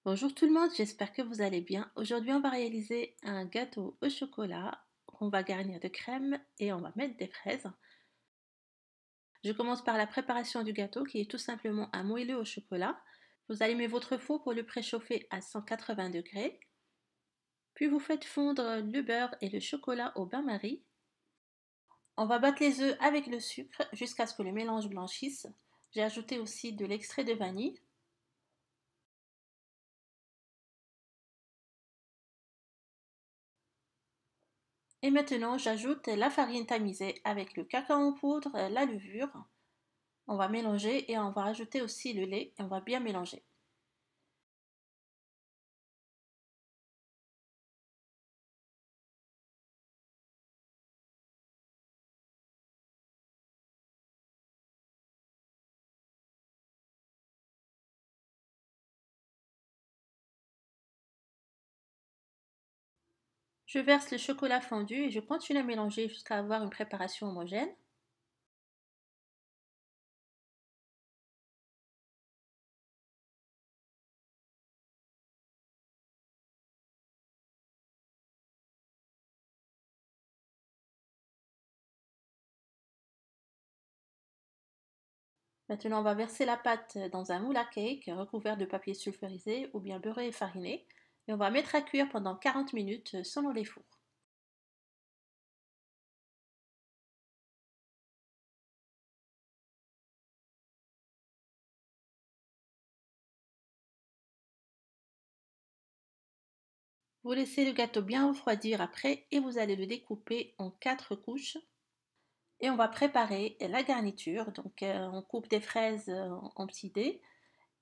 Bonjour tout le monde, j'espère que vous allez bien. Aujourd'hui, on va réaliser un gâteau au chocolat qu'on va garnir de crème et on va mettre des fraises. Je commence par la préparation du gâteau qui est tout simplement un moelleux au chocolat. Vous allumez votre four pour le préchauffer à 180 degrés. Puis vous faites fondre le beurre et le chocolat au bain-marie. On va battre les œufs avec le sucre jusqu'à ce que le mélange blanchisse. J'ai ajouté aussi de l'extrait de vanille. Et maintenant, j'ajoute la farine tamisée avec le cacao en poudre, la levure. On va mélanger et on va ajouter aussi le lait et on va bien mélanger. Je verse le chocolat fondu et je continue à mélanger jusqu'à avoir une préparation homogène. Maintenant, on va verser la pâte dans un moule à cake recouvert de papier sulfurisé ou bien beurré et fariné et on va mettre à cuire pendant 40 minutes selon les fours. Vous laissez le gâteau bien refroidir après et vous allez le découper en 4 couches. Et on va préparer la garniture. Donc, on coupe des fraises en petits dés.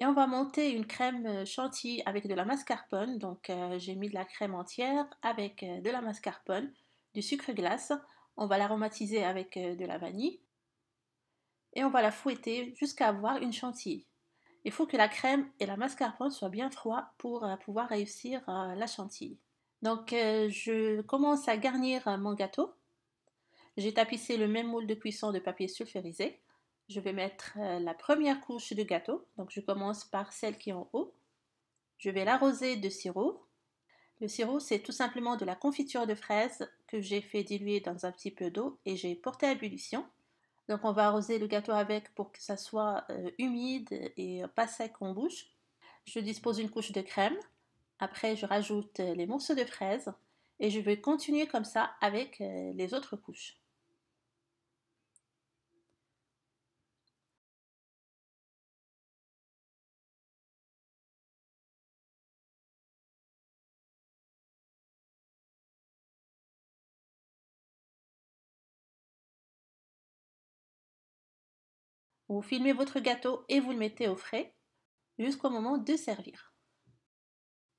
Et on va monter une crème chantilly avec de la mascarpone. Donc, j'ai mis de la crème entière avec de la mascarpone, du sucre glace. On va l'aromatiser avec de la vanille. Et on va la fouetter jusqu'à avoir une chantilly. Il faut que la crème et la mascarpone soient bien froides pour pouvoir réussir la chantilly. Donc, je commence à garnir mon gâteau. J'ai tapissé le même moule de cuisson de papier sulfurisé. Je vais mettre la première couche de gâteau. Donc, je commence par celle qui est en haut. Je vais l'arroser de sirop. Le sirop, c'est tout simplement de la confiture de fraises que j'ai fait diluer dans un petit peu d'eau et j'ai porté à ébullition. Donc, on va arroser le gâteau avec pour que ça soit humide et pas sec en bouche. Je dispose une couche de crème. Après, je rajoute les morceaux de fraises et je vais continuer comme ça avec les autres couches. Vous filmez votre gâteau et vous le mettez au frais jusqu'au moment de servir.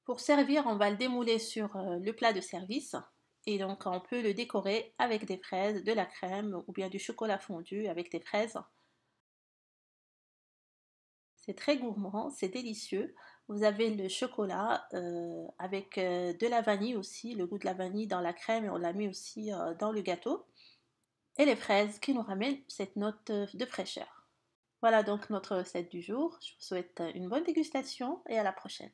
Pour servir, on va le démouler sur le plat de service et donc on peut le décorer avec des fraises, de la crème ou bien du chocolat fondu avec des fraises. C'est très gourmand, c'est délicieux. Vous avez le chocolat avec de la vanille aussi, le goût de la vanille dans la crème et on l'a mis aussi dans le gâteau. Et les fraises qui nous ramènent cette note de fraîcheur. Voilà donc notre recette du jour. Je vous souhaite une bonne dégustation et à la prochaine.